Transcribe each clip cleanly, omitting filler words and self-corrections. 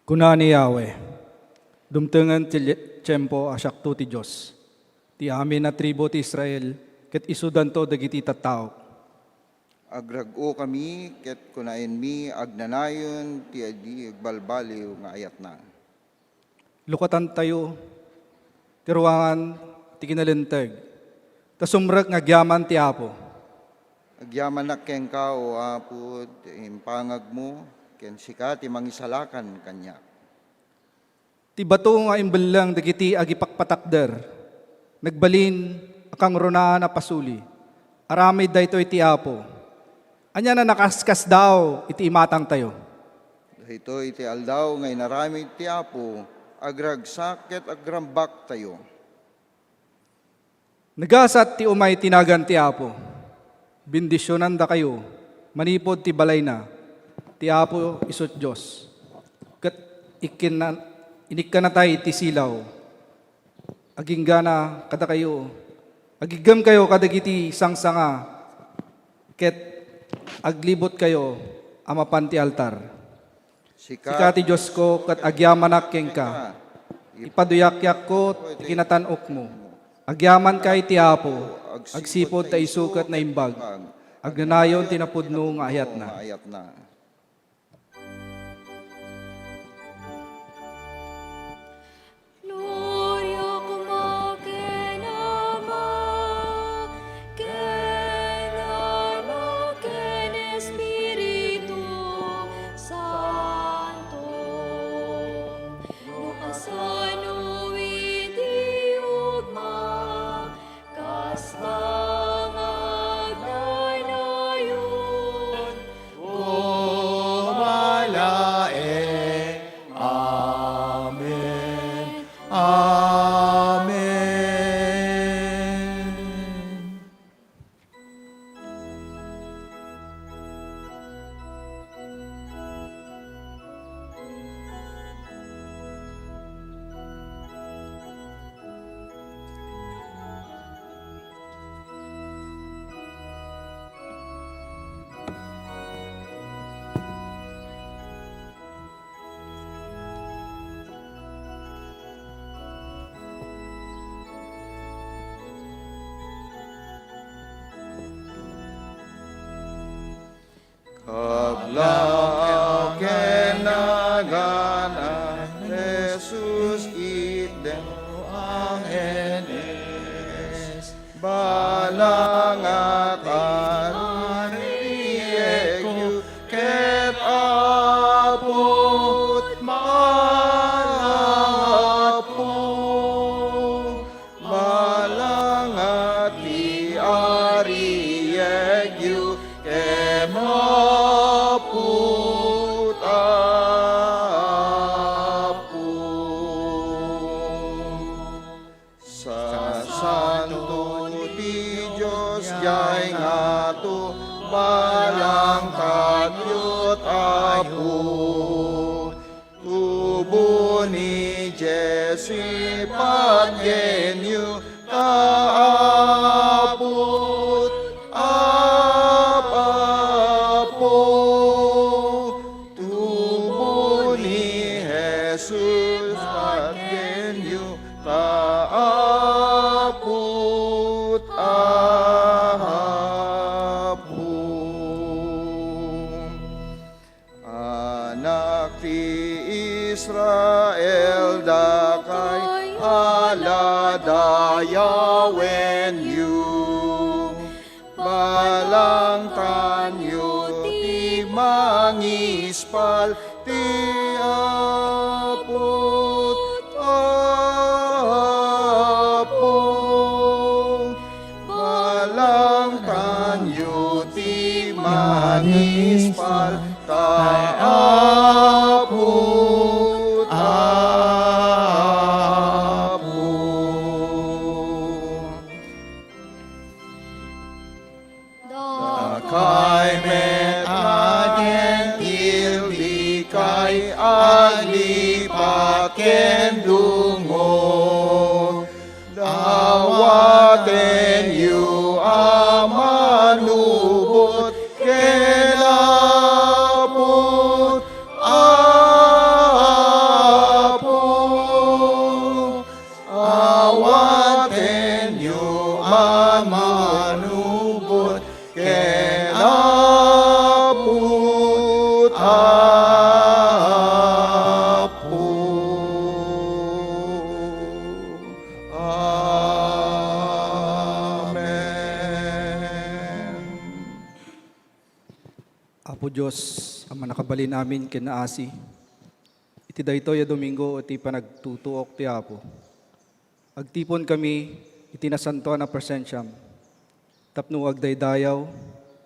Kunani Yahweh, dumtengan ti tiyempo asyak to ti Diyos. Ti amin na tribo ti Israel, ket isudan to dagiti tattao. Agrago kami, ket kunain mi, agnanayon, ti adi agbalbaliw nga ayat na. Lukatan tayo, ti ruangan ti kinalinteg, ta sumrek nga gyaman ti Apo. Agyaman na ken ka, o Apo, impangag mo, ken sika ti mangisalakan kanya. Ti bato nga imbelang dagiti agipakpatakder, nagbalin akang runaan na pasuli, aramid daytoy ti Apo. Anya na nakaskas daw iti imatang tayo. Dahito iti aldaw ngay naramid ti Apo, agragsak ket agrambak tayo. Nagasat ti umay tinagan ti Apo. Bindisyonan da kayo, manipod ti balay na, ti Apo isot Diyos. Kat inikka na tayo ti silaw. Aginggana kada kayo, agigam kayo kadagiti sangsanga, ket aglibot kayo amapan ti altar. Sika ti Diyos ko, kat agyamanak keng ka. Ipaduyakyak ko, ti kinatanok mo. Agyaman kay ti Apo, agsipod ta isukat na imbag. Agnanayon tinapudno nga ayat na. Gloria como que nama, que nano, que en Espíritu Santo. No kasano itiugma, kasta magdanayon. Kabla kenagana, Jesus iden ang enes, balangat ariyegyu, ket apot malapo, balangat ti ariyegyu, ket maput apo. Sa santo ti Diyos jay ngato, balang kadyot apo. Tubo ni Jesse Pagyenyo, kaapot apapo. Tubo ni Jesus Pagyenyo, kaapot ahapo. Anak ti Israel dakay aladayawen yu, balang tanyo ti mangispal ti apot apo, balang tanyo ti mangispal ta apot apo. Kay met agen til di kay ali Apo. Amen. Apo Diyos, ang manakabali namin kinaasi. Iti daytoy a Domingo, iti panagtutuok ti Apo. Agtipon kami, iti nasantuan na presensyam. Tapno agdaydayaw,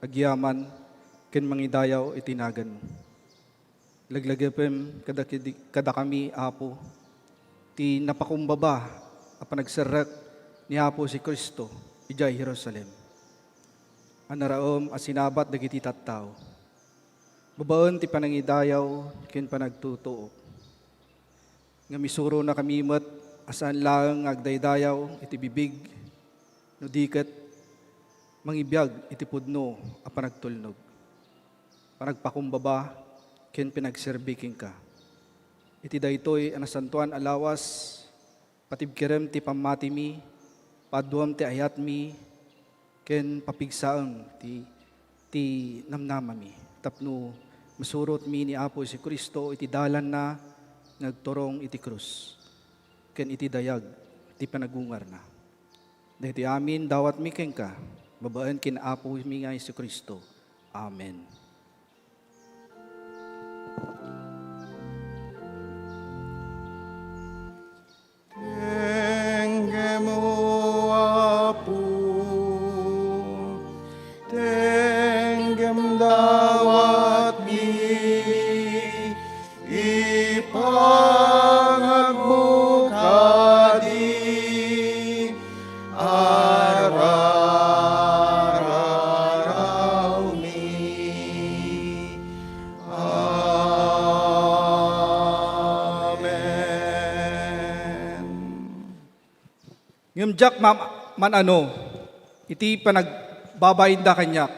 agyaman, ken mangidayaw iti nagan mo. Laglagapem kada kami, Apo, ti napakumbaba, a panagserrek ni Apo si Kristo, ijay Jerusalem. Anaraom asinabat dagiti tattao. Babaon ti panangidayaw, ken panagtutuok. Nga misuro na kami met, asaan lang agdaydayaw, iti bibig, no diket, mangibiyag, iti pudno, a panagtulnog. Panagpakumbaba, ken pinagserbiking ka. Iti daytoy anasantuan alawas, patibkerem ti pamati mi, paduam ti ayat mi, ken papigsaang ti namnama mi. Tapno masurot mi ni Apo si Kristo, iti dalan na nagturong iti krus. Ken iti dayag, iti panagungar na. Dahiti amin, dawat mi ken ka, babaan kin Apo mi nga si Kristo. Amen. Tenggemo Apo, tenggem dawat mi, ipangagmukadi, araraw mi. Amen. Ngem jak man ano, iti panagbabainda kanyak.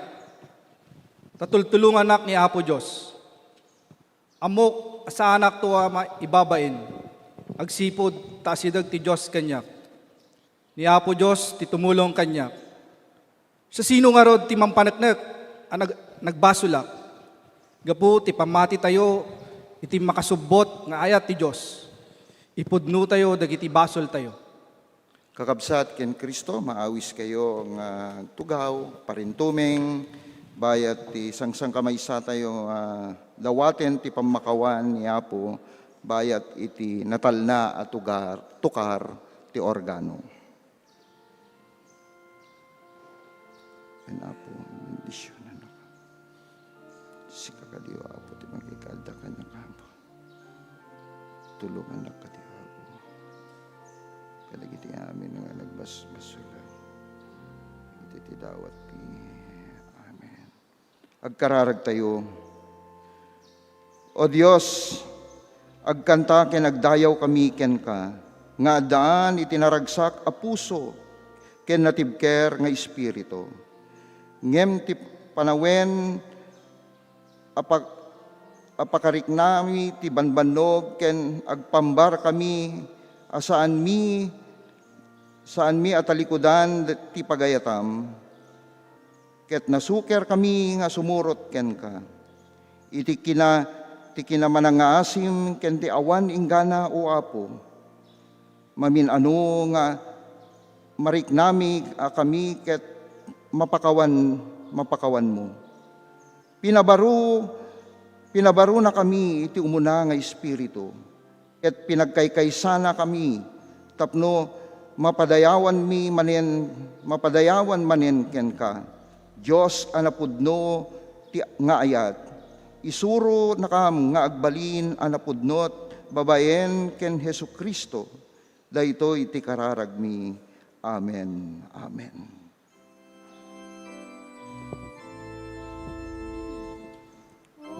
Tatultulungan anak ni Apo Diyos. Amok sa anak to ibabain. Agsipod tasidag ti Diyos kanyak. Ni Apo Diyos ti tumulong kanyak. Sa sino nga rod ti mampaneknek nagbasulak. Gapu ti pamati tayo iti makasubot nga ayat ti Diyos. Ipudno tayo dagiti basol tayo. Kakabsat ken Kristo, maawis kayo nga tugaw, parintumeng, bayat ti sangsang kamaysa tayo dawaten ti pamakawan ni Apo, bayat iti natalna at tukar ti organo. And Apo, bendisyon na si kakadiwa Apo, ti magkikalda kanya kampo. Tulungan na kadiwa Apo. Kalagiti amin nga nagbasbasulan. Iti dawat pi. Amen. Agkararag tayo. O Diyos, agkanta ken agdayaw kami ken ka, nga daan itinaragsak a puso, ken natibker nga espiritu. Ngem ti panawen apakarik nami ti banbanog ken agpambar kami saan mi atalikudan ti pagayatam, ket nasuker kami nga sumurot ken ka. Iti kinamanangaasim ken ti awan inggana o Apo. Maminano nga mariknami kami ket mapakawan mo. Pinabaro na kami iti umuna nga espiritu. Ket pinagkaykaysana kami tapno mapadayawan manen ken ka. Dios anapudno ti nga ayat. Isuro na kam nga agbalin anapudnot babayen ken Hesukristo. Daytoy ti kararag mi. Amen. Amen.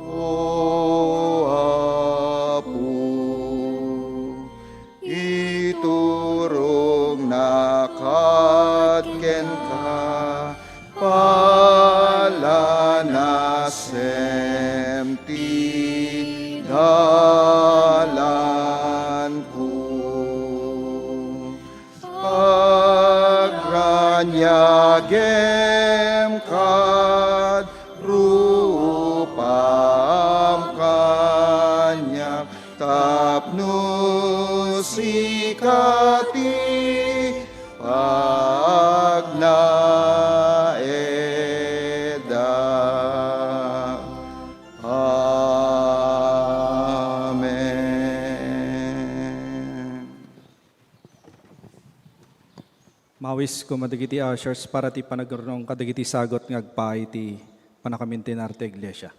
O Apo, iturong nakatken ka, palanasem ti dalan ko. Pagranyagem kad rupam ka, Mawis ko madagiti ushers para ti panagurong kadagiti sagot nga agpaay ti panakamintinar ti iglesia.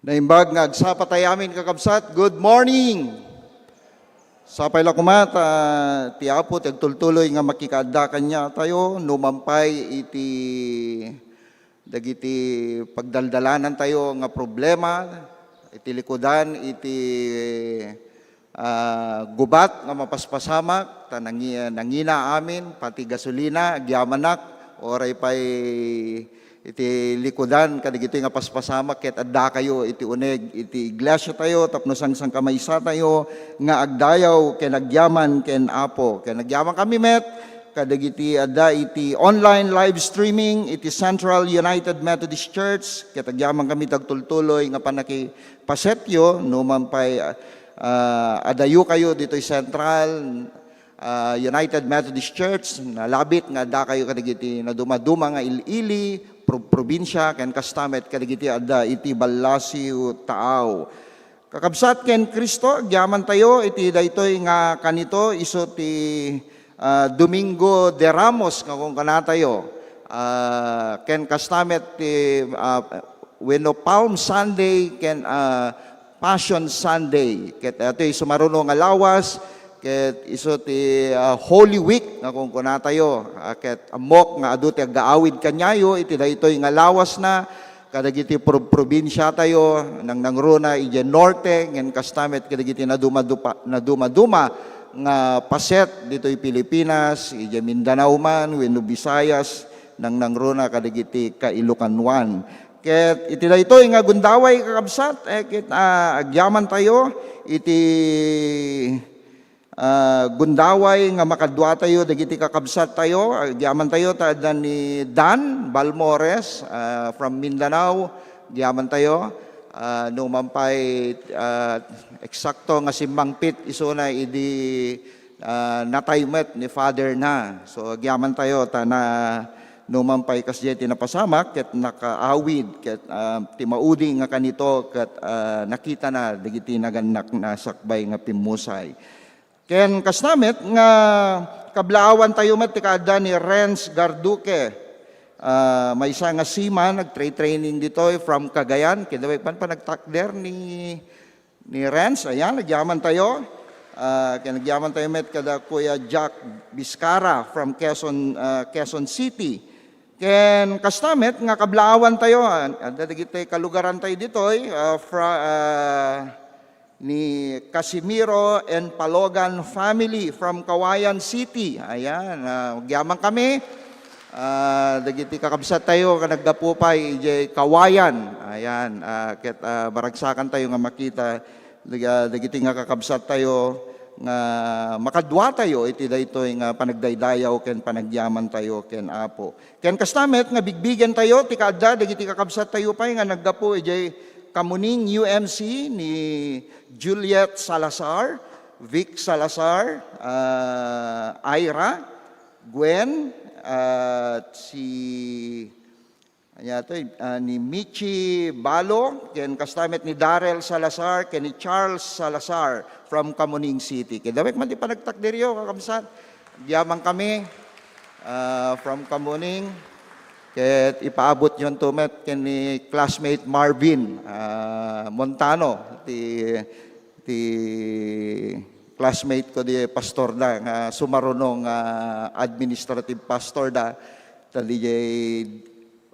Naimbag nga agsapatay amin kakabsat, good morning! Sapay lakumat, ti Apo, ti agtultuloy nga makikaadda kanya tayo, numampay iti dagiti pagdaldalanan tayo nga problema, iti likudan, iti gubat nga mapaspasamak, nangina amin, pati gasolina, agyamanak, oray pa'y iti likudan, kadigito nga paspasamak, ket adda kayo, iti uneg, iti iglesia tayo, tapno sang kamaysa tayo, nga agdayaw, ken agyaman, ken Apo. Ken agyaman kami met, kadagiti adda iti online live streaming, iti Central United Methodist Church, ket agyaman kami tagtultuloy, nga panakipasetyo, numampay adayo kayo dito'y Central United Methodist Church, nalabit nga adda kayo kadagiti na dumaduma nga ilili, probinsya, ken kastamet, kadagiti adda iti Balasiw Taaw. Kakabsat ken Kristo, agyaman tayo, iti daytoy nga kanito, iso ti Domingo de Ramos, nga kung kanatayo, ken kastamet ti wenno Palm Sunday, ken Passion Sunday. Ket ito'y sumaruno nga lawas, ket iso ti Holy Week nga kung kunatayo, ket amok nga adu ti aggaawid kanyayo, iti daytoy nga lawas na kadagiti probinsya tayo nang nangruna ije norte ngem kastamet kadagiti na dumaduma nga paset dito'y Pilipinas, ije Mindanao man wenno Visayas nang nangruna kadagiti Kailocanwan. Ket iti daytoy nga gundaway kakabsat, ket agyaman tayo iti gundaway nga makadwa tayo, dagiti kakabsat tayo, agyaman tayo, taadan ni Dan Balmores from Mindanao, agyaman tayo, numampay eksakto nga simbangpit, iso na idi nataymet ni Father na. So agyaman tayo, numampay kasdi tinapasamak ket nakaawid ket timaudi nga kanito ket nakita na dagiti naganak na sakbay nga pimusay. Ken kasnamet nga kablaawan tayo met ti kaadda ni Renz Garduque. May isa nga seaman nag-training dito from Cagayan. Kidaway pa nagtakder ni Renz. Ayan, nagyaman tayo. Kaya nagyaman tayo met kada Kuya Jack Vizcara from Quezon City. Ken kastamet nga kablaawan tayo, adagiti kalugaran tayo ditoy ni Casimiro and Palogan family from Kawayan City. Ayan, nagyaman kami. Dagiti kakabsat tayo ka nagdapupay ijay Kawayan. Ayan, ket baragsakan tayo nga makita dagiti nga kakabsat tayo nga makadwa tayo iti daytoy nga panagdaydayaw ken panagyaman tayo ken Apo. Ken kastamet nga bigbigen tayo ti kaadda dagiti kakabsat tayo pay nga naggapu ijay kamuning UMC ni Juliet Salazar, Vic Salazar, Ira, Gwen, at ni Michi Balo, ken kastamet ni Darrell Salazar, ken ni Charles Salazar from Kamuning City. Kaya dawek man di pa nagtakdiryo, kakamsat. Yaman kami from Kamuning. Ket ipaabot yon to met ken ni classmate Marvin Montano, ti classmate ko di pastor da nga sumarunong administrative pastor da tadi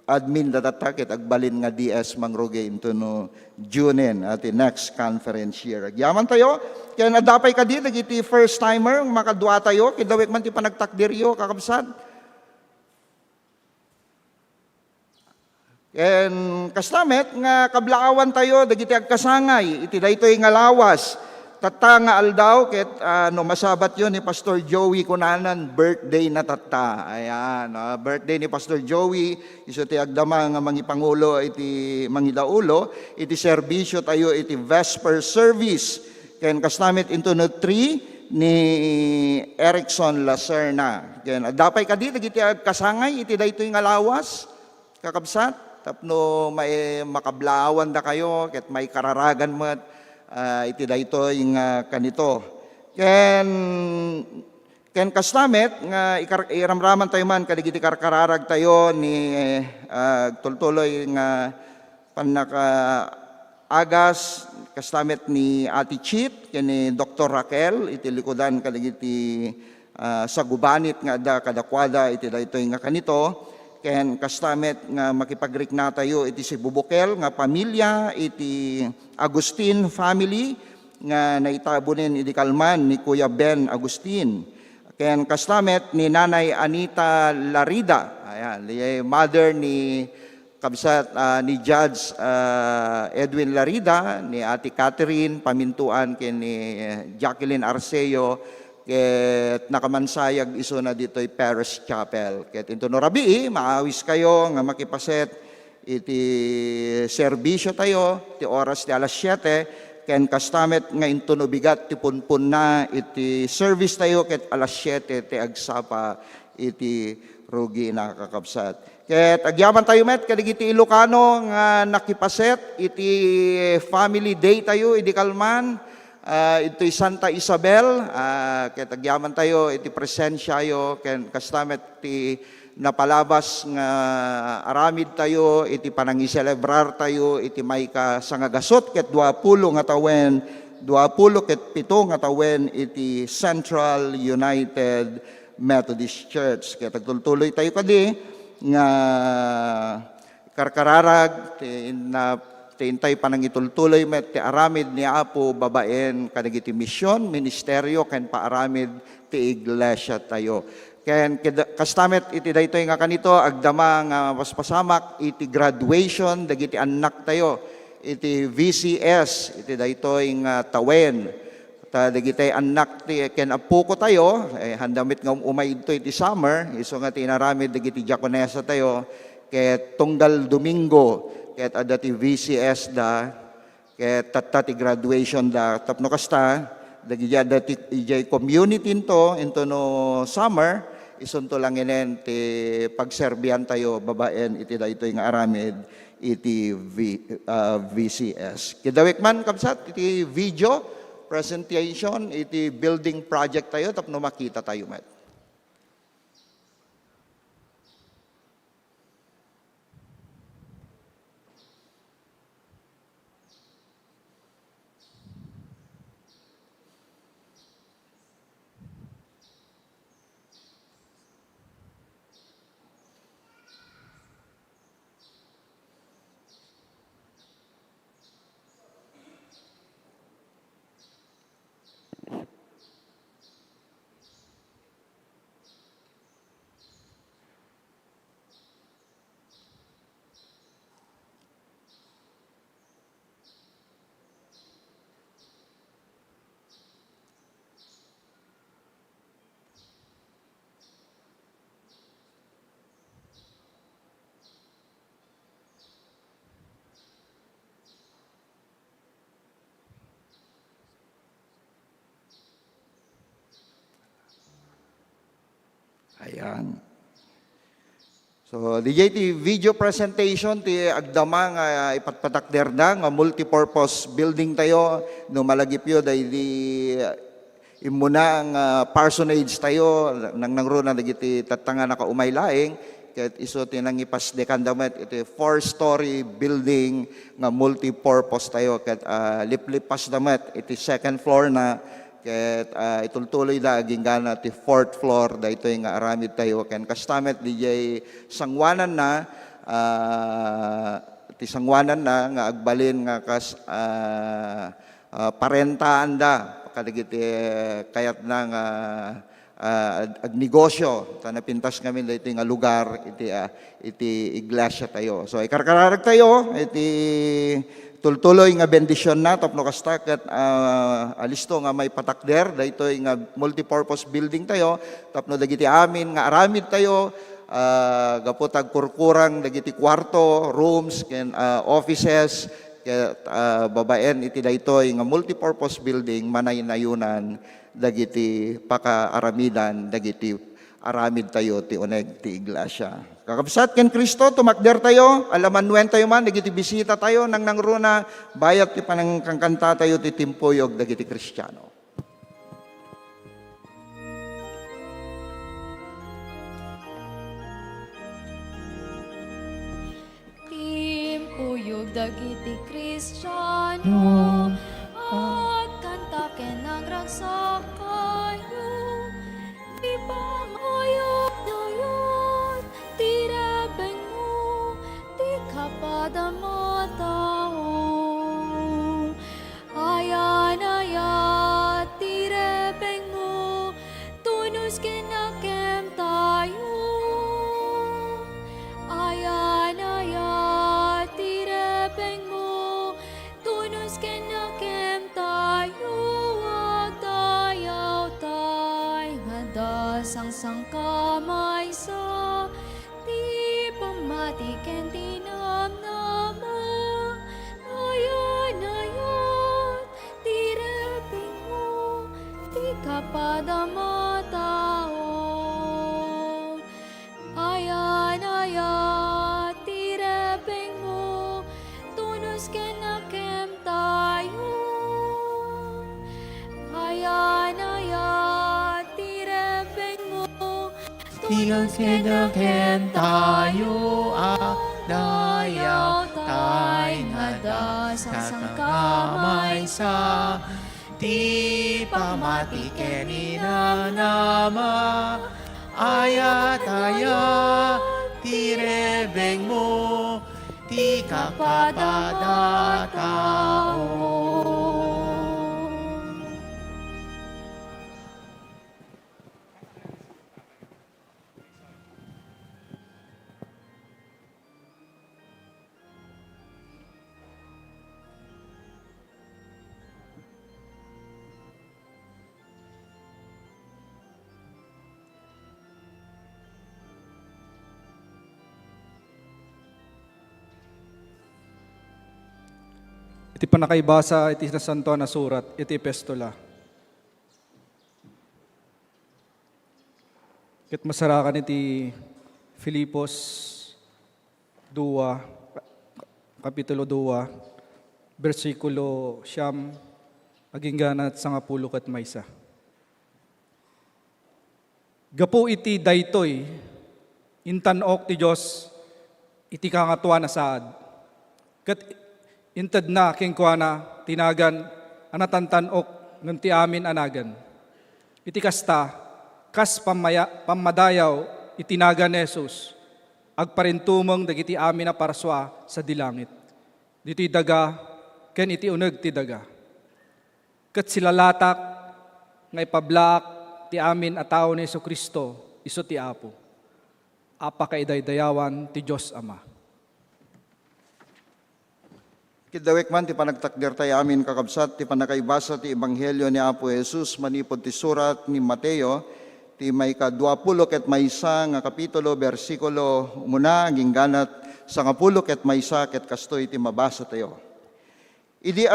admin datatakit agbalin nga DS Mangroge into no Junin at the next conference year. Agyaman tayo, kaya nadapay ka di, nagiti first timer, makadwa tayo, kidawik man ti panagtakdiryo, kakabsat. And kastamet, nga kablaawan tayo, dagiti agkasangay, iti daytoy nga lawas, tata nga aldaw, ket masabat yun ni Pastor Joey Kunanan, birthday na tata. Ayan, birthday ni Pastor Joey, iso ti agdama nga mangipangulo, iti mangidaulo, iti serbisyo tayo, iti Vesper service. Ken kastamit into no 3 ni Erickson Lacerna. Ken dapay kadi, dagiti agkasangay, iti daytoy nga lawas, kakabsat, tapno may makablaawan da kayo, ket may kararagan mo, iti daytoy nga kanito. Ken kastamet nga iramraman tayo man kadigiti karkararag tayo ni tultuloy nga panaka agas kastamet ni Ati Chit ken ni Dr. Raquel iti likodan kadigiti sa gubanit nga da kadakwada iti daytoy nga kanito. Ken kastamet nga makipagrik na tayo iti si Bubukel nga pamilya, iti Agustin family nga naitabunin iti kalman ni Kuya Ben Agustin. Ken kastamet ni Nanay Anita Larida, ayan, mother ni kabsat ni Judge Edwin Larida, ni Ate Catherine Pamintuan, ken ni Jacqueline Arceo, ket nakamansayag iso na dito'y Paris Chapel. Ket into no rabii, maawis kayo nga makipaset iti serbisyo tayo, ti oras ti alas 7, ken kastamet nga into no bigat ti punpun na iti service tayo, ket alas 7 ti agsapa iti rugi na kakabsat. Ket agyaman tayo met, kadigiti Ilocano nga nakipaset iti family day tayo, iti kalman, ito'y Santa Isabel, kaya tagyaman tayo, iti presensya yo, kaya kastamet ti napalabas nga aramid tayo, iti panangiselebrar tayo, iti may kasangagasot, ket 20 nga tawen, 20 ket 7 nga tawen, iti Central United Methodist Church. Kaya tagtultuloy tayo kadi, nga karkararag, tintay panangitultuloy met ti aramid ni Apo babaen kadagiti misyon, ministeryo ken paaramid ti iglesia tayo. Ken kastamet iti daytoy nga kanito agdama nga paspasamak iti graduation dagiti anak tayo, iti VCS iti daytoy nga tawen. Ta dagiti anak ti ken apo ko tayo, handamit nga umay iti summer, iso nga tinaramid dagiti diakonesa tayo ket tunggal Domingo ket adati VCS da, ket tatati graduation da, tapno kasta, dagiti adati ijay community into no summer, isunto lang inen ti pagserbihan tayo babaen iti daytoy nga aramid iti VCS. Kidawik man kabsat iti video presentation iti building project tayo tapno makita tayo met. Ayan. So, DJ ti video presentation ti agdama nga ipatpatakder da nga multipurpose building tayo no malagipyo day di imuna nga parsonage tayo nang nangruna dagiti tatanga naka umay laeng ket iso tinang ipasdekan damet iti 4-story building nga multipurpose tayo ket liplipas damet iti second floor na ket itultuloy da aging gana ti 4th floor daytoy nga aramid tayo ken kastamet DJ sangwanan na ti sangwanan na nga agbalin nga kas parentaan da kadagiti kayat na nga agnegosyo ta napintas kami daytoy nga lugar iti iglesia tayo. So ikarkararag tayo iti tultuloy nga bendisyon na tapno kasta ket alisto nga may patakder daytoy nga multipurpose building tayo tapno dagiti amin nga aramid tayo gapu tag kurkurang dagiti kwarto, rooms ken offices ket babaen iti daytoy nga multipurpose building manay-nayunan dagiti pakaaramidan dagiti aramid tayo ti uneg ti iglesia. Kakabsat ken Kristo tumakder tayo, alamanwen tayo man, dagiti bisita tayo, nang nangruna, bayat ti panangkangkanta tayo ti timpuyog dagiti Kristiyano. Timpuyog dagiti Kristiyano, at kanta ken nagragsakayo, di pangayo dayon, tirabeng mo, di kapadamatao. Ayan, tirabeng mo, tunos kinakem tayo. Ayan, tirabeng mo, tunos kinakem tayo. Agdayaw tay, nga dasang kamay sa di pamatiken tinamnama. Ayan, tirabeng mo, di kapadamatao. Ayan, tirabeng mo, tunos kinakem tayo. Ayan, tirabeng mo, Tigang sinaken tayo dayaw tay nga dasang kamay sa di pamatiken inanama ayat tirebeng mo di kapadatao. Iti panakaibasa, iti nasanto na surat, iti epistola. Ket masarakan iti Filipos 2, kapitulo 2, bersikulo 9, aging ganat 10 ket maysa. Gapu iti daytoy, intanok ti Diyos, iti kangatuan na saad. Ket inted na kengkuana, tinagan, anatantanok, ng ti amin anagan. Iti kasta, kas pamadayaw, itinagan ni Jesus, agparintumong dagiti amin na parswa sa dilangit. Diti daga, ken iti uneg ti daga. Ket silalatak, nga ipablaak, ti amin a tao ni Jesucristo, iso ti Apo. Apa kaidaydayawan ti Diyos Ama. Kidawek man ti panagtakder tayo amin kakabsat, ti panakaibasa ti Ebanghelyo ni Apo Jesus, manipod ti surat ni Mateo, ti may ka-20 ket maysa nga kapitulo, bersikulo umuna, aging ganat 10 ket maysa ket kastoy ti mabasa tayo. Idi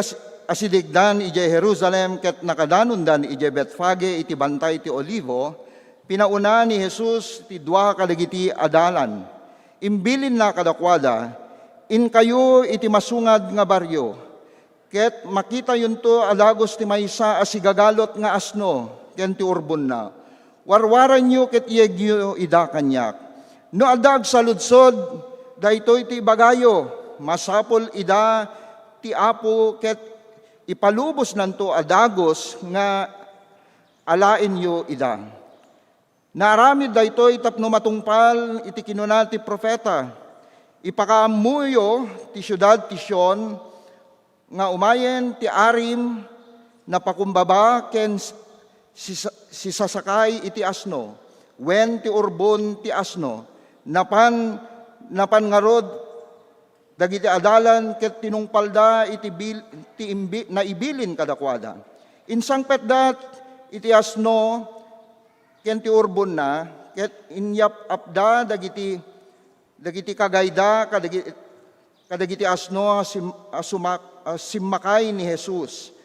asidigdan ije Jerusalem ket nakadanundan ije Betfage iti bantay ti Olivo, pinauna ni Jesus ti dua kadagiti adalan. Imbilin na kadakwada, in kayo iti masungad nga baryo, ket makita yunto alagos ti maysa asigagalot nga asno, ken ti urbon na. Warwaran nyo ket iyegyo ida kanyak. No adag sa ludsod, daytoy ti bagayo, masapol ida ti Apo ket ipalubos nanto adagos nga alain nyo ida. Naaramid daytoy tapno matungpal iti kinuna ti profeta, ipakaamuyo ti syudad ti Sion, nga umayen ti arim na pakumbaba ken si sasakay iti asno, wen ti urbon ti asno, napan ngarod dagiti adalan ket tinungpalda iti naibilin kadakwada. Insangpet dat iti asno ken ti urbon na, ket inyap apda dagiti kagayda, kadagiti asno simmakay ni Jesus.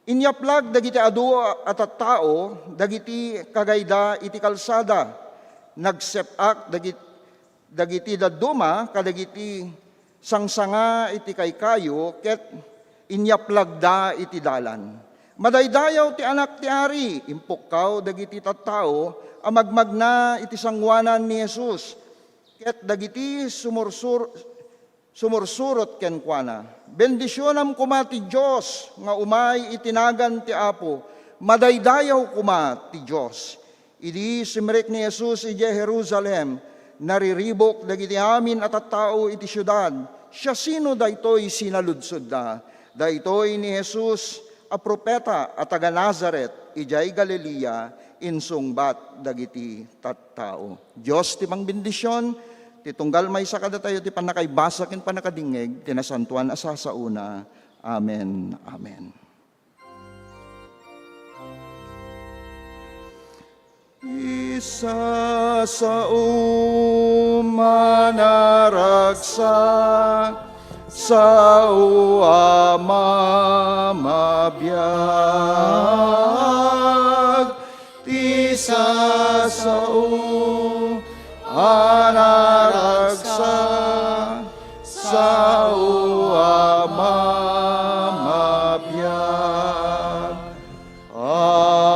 Inyaplag dagiti adu at tao, dagiti kagayda iti kalsada, nagsepak dagiti daduma, kadagiti sangsanga iti kaykayo, ket inyaplag da iti dalan. Madaydayaw ti anak ti ari, impukkaw dagiti tattao, amagmagna iti sangwanan ni Jesus, ket dagiti sumursurot ken kuana. Bendisyonam kuma ti Diyos, nga umay itinagan ti Apo, madaydayaw kuma ti Diyos. Idi simrek ni Jesus ije Jerusalem, nariribok dagiti amin at tao iti syudad. Siya sino daytoy sinaludsod da? Daytoy ni Jesus, a propeta at taga Nazaret, ijay Galilea, insungbat dagiti tattao. Diyos ti pangbendisyon, titunggal may sakada tayo, ti panakaibasa ken panakadingeg, tinasantuan asasauna. Amen. Amen. Isa sa umanaragsa sa uama mabiyag, tisa sa anaragsa sa uama mabiyag. Amen.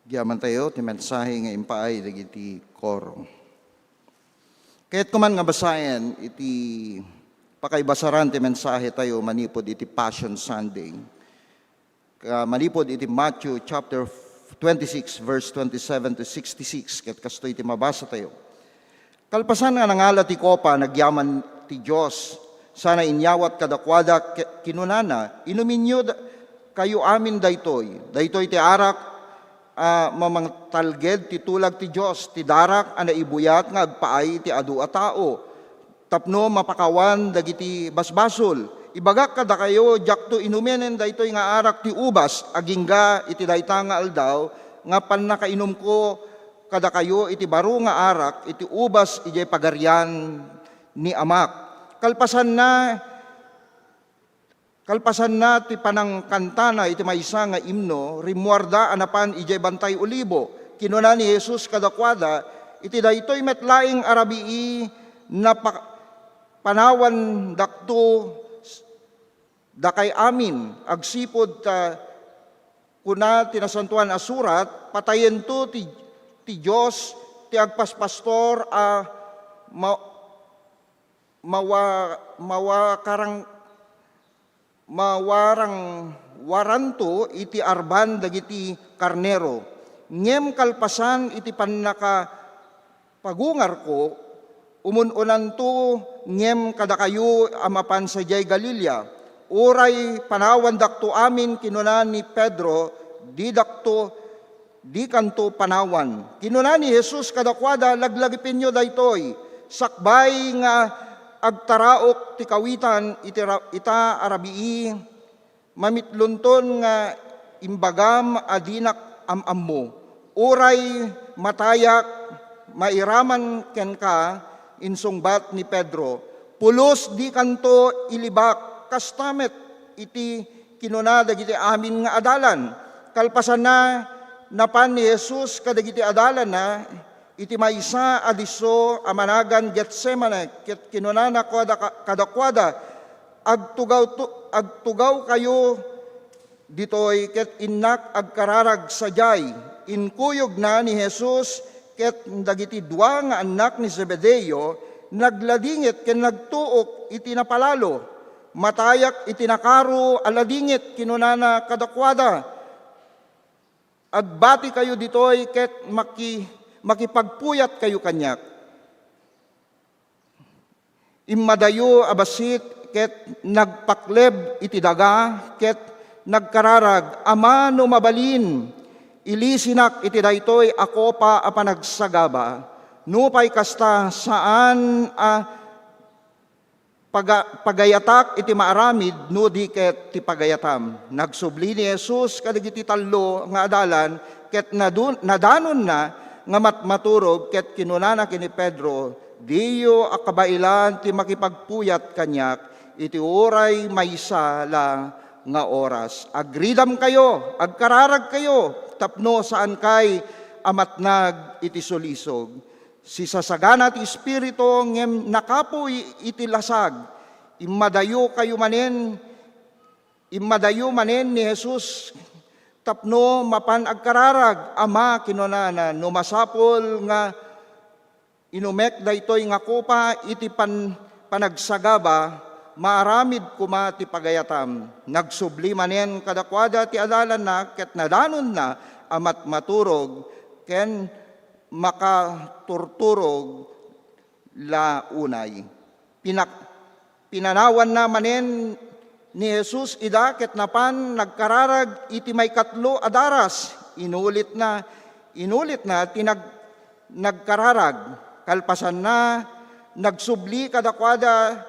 Giyaman tayo, ti mensahe nga impaay, dagiti koro. Kaya't kuman nga basayan, iti pakaibasaran ti mensahe tayo, manipod iti Passion Sunday. Manipod iti Matthew chapter 26, verse 27 to 66, kat kasto iti mabasa tayo. Kalpasan nga nangala ti kopa, nagyaman ti Diyos, sana inyawat kadakwada kinunana, inumin nyo kayo amin daytoy. Daytoy ti arak, mamang talged ti tulag ti Diyos, ti darak ana ibuyat nga agpaay ti adu a tao. Tapno mapakawan dagiti basbasol. Ibagak kada kayo jakto inumenen daytoy nga arak ti ubas agingga iti dayta nga aldaw nga pannakainom ko kada kayo iti baro nga arak iti ubas iti pagaryan ni amak. Kalpasan na ti panang kantana iti maysa nga imno, rimuarda anapan ijay bantay olibo. Kinuna ni Jesus kadakwada, iti daytoy metlaing arabii na panawan dakto dakay amin, agsipod ta kuna tinasantuan asurat, patayen to ti Diyos, ti agpaspastor mawarang waranto iti arban dagiti karnero. Ngem kalpasan iti pannaka pagungar ko, umununan to ngem kada kayo amapan sa jay Galilea. Uray panawan dakto amin kinunan ni Pedro, di kanto panawan. Kinunan ni Jesus kadakwada, laglagipin nyo daytoy, sakbay nga agtaraok ti kawitan ita arabii, mamitlunton nga imbagam adinak amammo. Uray matayak mairaman ken ka insungbat ni Pedro, pulos di kanto ilibak, kastamet iti kinuna dagiti amin nga adalan. Kalpasan na napan ni Jesus kadagiti adalan na, iti maysa adiso amanagan Getsemane ket kinunana kadakwada agtugaw kayo ditoy ket innak agkararag sajay inkuyog na ni Jesus ket dagiti dua nga anak ni Zebedeo nagladingit ken nagtuok iti napalalo matayak iti nakaro aladingit kinunana kadakwada agbati kayo ditoy ket makipagpuyat kayo kanyak. Immadayo abasit ket nagpakleb iti daga ket nagkararag ama no mabalin ilisinak iti daytoy ako pa a panagsagaba nupay kasta saan pagayatak iti maaramid no di ket ti pagayatam. Nagsubli ni Jesus kadagiti tallo nga adalan ket nadanon na nga matmaturog ket kinunana kini Pedro, diyo akabailan ti makipagpuyat kanyak iti oray maysa lang nga oras. Agridam kayo, agkararag kayo, tapno saan kay amatnag iti sulisog. Si sasagana ti Espiritu ngem nakapoy iti lasag, immadayo manen ni Jesus tapno mapan agkararag ama kinunana no masapol nga inumek daytoy nga kopa iti panagsagaba maaramid kuma ti pagayatam nagsubli manen kadakwada ti adalan na ket nadanon na amat maturog ken makaturturog la unay pinanawan na manen ni Jesus ida ket napan nagkararag iti may katlo adaras inulit na nagkararag kalpasan na nagsubli kadakwada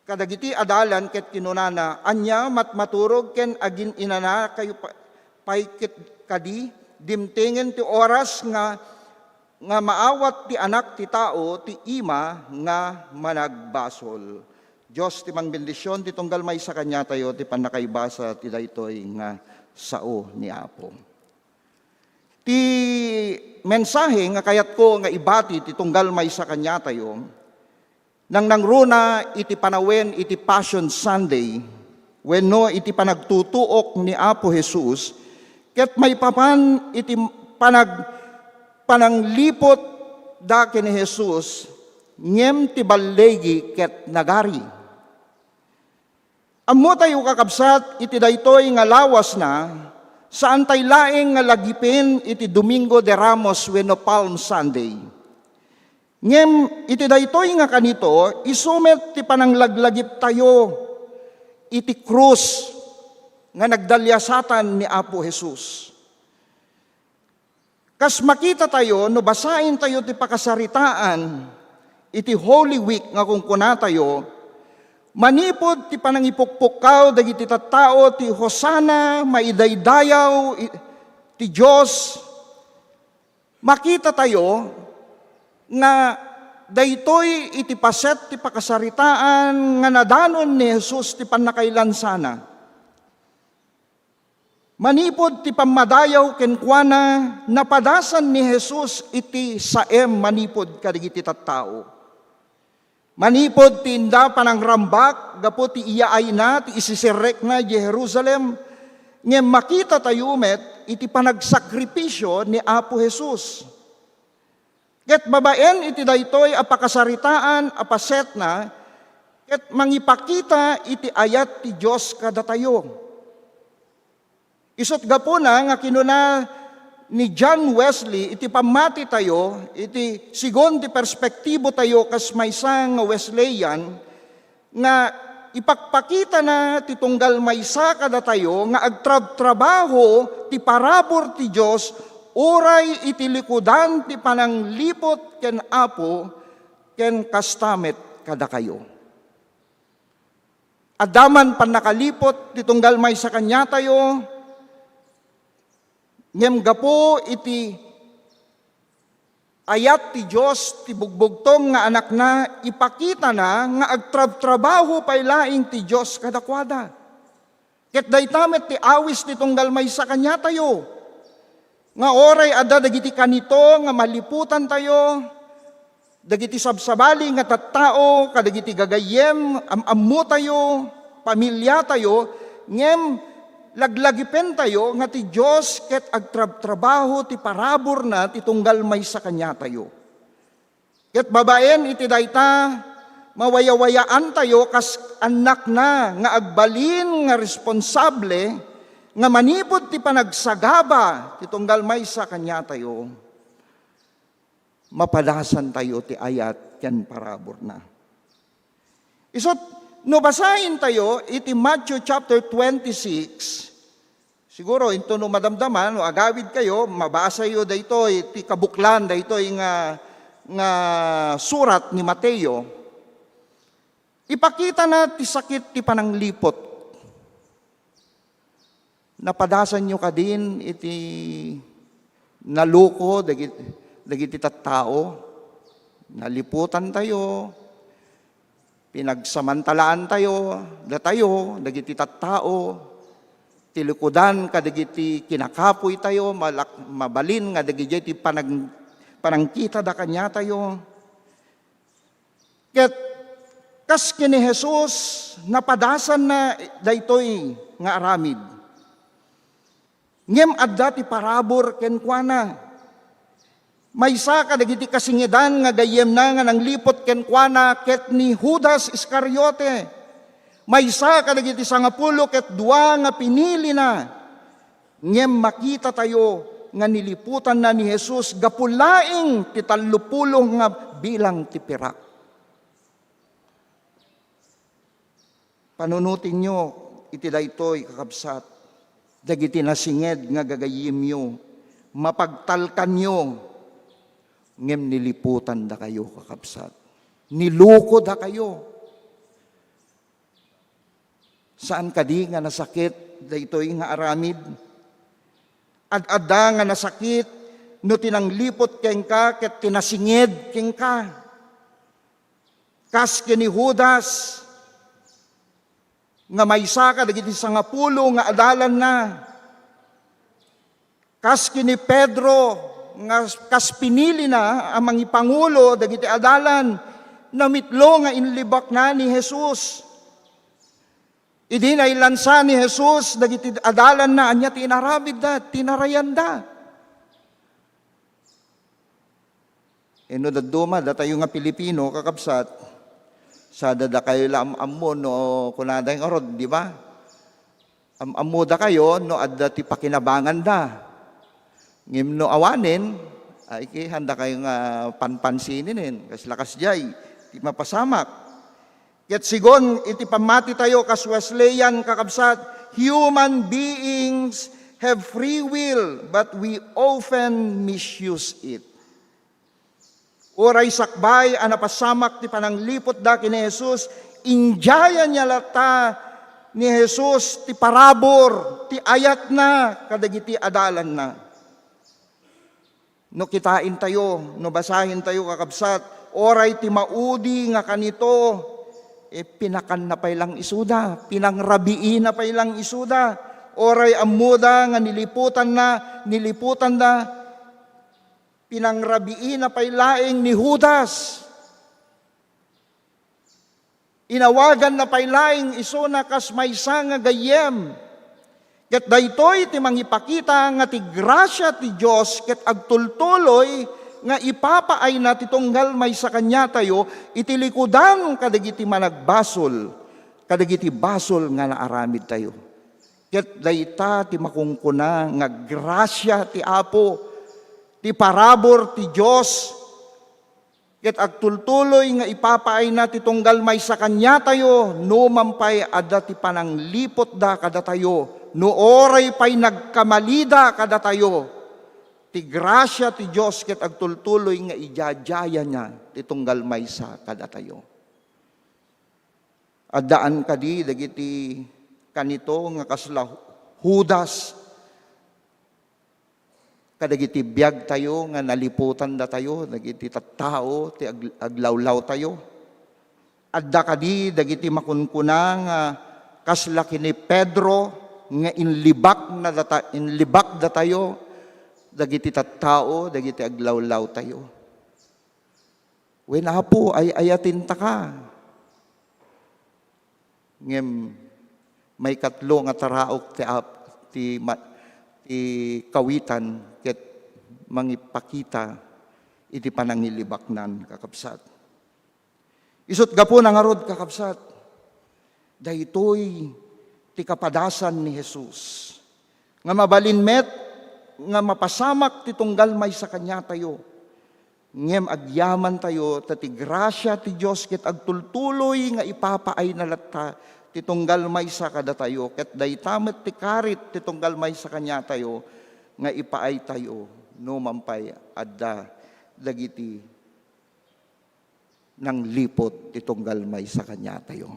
kadagiti adalan ket kinunana anya matmaturog ken agin inana kayo paikit kadi dimtengen ti oras nga maawat ti anak ti tao ti ima nga managbasol. Diyos ti mangbendisyon ti tunggal may sa kanya tayo ti panakaibasa ti daytoy nga sao ni Apo. Ti mensahe nga kayat ko nga ibati ti tunggal may sa kanya tayo nang nangruna iti panawen iti Passion Sunday wenno iti panagtutuok ni Apo Jesus ket may papan iti pananglipot da ken ni Jesus ngem ti ballegi ket nagari. Ammo tayo kakabsat iti daytoy nga lawas na saan tay laeng nga lagipin iti Domingo de Ramos wenno Palm Sunday. Ngem iti daytoy nga kanito isumet ti pananglaglagip tayo iti krus nga nagdalyasatan ni Apo Jesus. Kas makita tayo no basahin tayo ti pakasaritaan iti Holy Week nga kung kuna tayo manipod ti panangipukpukaw dagiti tattao ti Hosana maidaydayaw ti Dios makita tayo nga daytoy iti paset ti pakasaritaan nga nadanon ni Jesus ti panakailansana manipod ti pamadayaw kenkwana napadasan ni Jesus iti saem manipod kadagiti tattao manipod ti inda panangrambak, gapo ti iyaay na, ti isisirek na Jerusalem, ngem makita tayo met, iti panagsakripisyo ni Apo Jesus. Ket babaen iti daytoy apakasaritaan, apaset na, ket mangipakita iti ayat ti Diyos kada tayo. Isot gapo na nga kinuna ni John Wesley, iti pamati tayo, iti sigon ti perspektibo tayo kas maysa nga Wesleyan, nga ipakpakita na ti tunggal maysa kada tayo, nga agtrabaho ti parabor ti Diyos, oray iti likudan ti pananglipot ken Apo, ken kastamet kada kayo. Adaman pan nakalipot ti tunggal maysa kanya tayo, ngem gapo iti ayat ti Diyos, ti bugbugtong nga anak na, ipakita na nga agtrabaho pay laing ti Diyos kadakwada. Ket daytamet ti awis ti tunggal may sa kanya tayo. Nga oray adda dagiti kanito nga maliputan tayo, dagiti sabsabali nga tattao, kadagiti gagayem, amammo tayo, pamilya tayo, ngem laglagipen tayo nga ti Diyos ket agtrabaho ti parabor na ti tunggal may sa kanya tayo. Ket babaen iti dayta, mawayawayaan tayo kas anak na nga agbalin nga responsable nga manipod ti panagsagaba ti tunggal may sa kanya tayo. Mapadasan tayo ti ayat ken parabor na. Isot, no basahin tayo iti Matthew chapter 26, siguro ito no madamdaman, no agawid kayo, mabasa yo dayto iti kabuklan dayto nga surat ni Mateo. Ipakita na ti sakit ti pananglipot. Napadasan nyo ka din iti naluko dagiti tattao. Naliputan tayo. Pinagsamantalaan tayo. Datayo dagiti tattao. Tilikudan kadagiti kinakapoy tayo. Mabalin nga dagiti panangkita da kanya tayo. Ket kas kini Jesus, napadasan na daytoy nga aramid. Ngem adda ti parabor kenkwana. Maysa kadagiti kasingidan nga gayem na nga nanglipot kenkwana ket ni Judas Iscariote. Maysa kadagiti 10 ket 2 nga pinili na. Ngem makita tayo nga niliputan na ni Jesus gapulaing ti 30 nga bilang ti pirak. Panunutin nyo, iti daytoy kakabsat, dagiti nasinged nga gagayim nyo, mapagtalkan nyo, ngem niliputan da kayo kakabsat. Niluko da kayo. Saan kadi nga nasakit, daytoy nga aramid? Ad-adda nga nasakit, no tinanglipot keng ka, ket tinasinged keng ka. Kas kini Judas, nga maysa ka dagiti 10 nga adalan na. Kas kini Pedro nga kas pinili na ang mga pangulo dagiti adalan namitlo nga inlibak na ni Jesus. Idi na ilansa ni Jesus dagiti adalan na anya tinarabid da, tinarayan da. Eno daduma da tayo nga Pilipino kakabsat. Sa dada kayo lang ammo no kunaday nga rod, di ba? Ammo da kayo no adda ti pakinabangan da. Ngim no awanin, ay handa kayo nga panpansinin kas lakas jay, ti mapasamak. Ket sigon iti pamati tayo kas Wesleyan kakabsat, human beings have free will but we often misuse it. Oray sakbay, anapasamak ti pananglipot da kini Jesus, injaya niya lata ni Jesus ti parabor, ti ayat na, kadagiti adalan na. No kitain tayo, no basahin tayo kakabsat, oray ti maudi nga kanito, pinakan na pay lang isuda, pinangrabiin na pay lang isuda, oray amuda nga niliputan da, pinangrabiin na paylaing ni Judas. Inawagan na paylaing iso na kas maysa nga gayem. Ket daytoy ti mangipakita nga ti grasya ti Dios ket agtultuloy nga ipapaay na ti tunggal maysa kanya tayo iti likudan kadagiti managbasol, kadagiti basol nga naaramid tayo. Ket dayta ti makungkuna nga grasya ti Apo, ti parabor ti Diyos, ket agtultuloy nga ipapaay na ti tunggal may sa kanya tayo, no mampay adda ti pananglipot da kada tayo, no oray pay nagkamalida kada tayo, ti grasya ti Diyos ket agtultuloy nga ijajaya niya ti tunggal may sa kada tayo. Addaan kadi dagiti kanito nga kasla Judas, kadagiti biyag tayo nga naliputan da tayo, dagiti tattao, ti aglawlaw tayo. Adda kadi dagiti makunkuna nga kasla kini Pedro nga inlibak da tayo, dagiti tattao, dagiti aglawlaw tayo. When Apo ay ayatin ta ka. Ngem may katlo nga taraok ti kawitan ket mangipakita iti panangilibaknan kakabsat. Isut gapo na nga rod kakabsat. Daytoy ti kapadasan ni Jesus. Nga mabalinmet nga mapasamak ti tunggal may sa kanya tayo. Ngem agyaman tayo tati grasya ti Dios ket agtultuloy nga ipapaay na latta ti tunggal may sa kada tayo ket daytamet ti karit ti tunggal may sa kanya tayo nga ipaay tayo no mampay adda dagiti nang lipot ti tunggal may sa kanya tayo.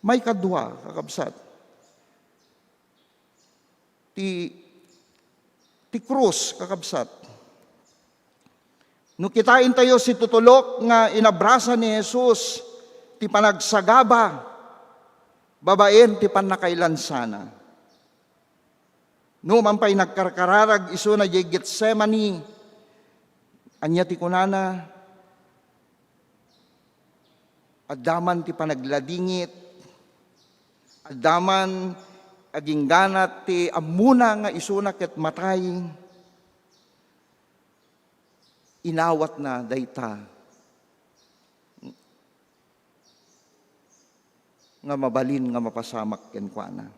May kadwa kakabsat. Ti krus kakabsat. No kitain tayo si tutulok nga inabrasa ni Jesus, ti panagsagaba, babaen ti panakailansana. No mampay nagkarkararag iso na jay Getsemani, anya ti kunana, addaman ti panagladingit, addaman aging ganat ti amuna nga isuna ket matay, inawat na dayta nga mabalin nga mapasamak ken kuana.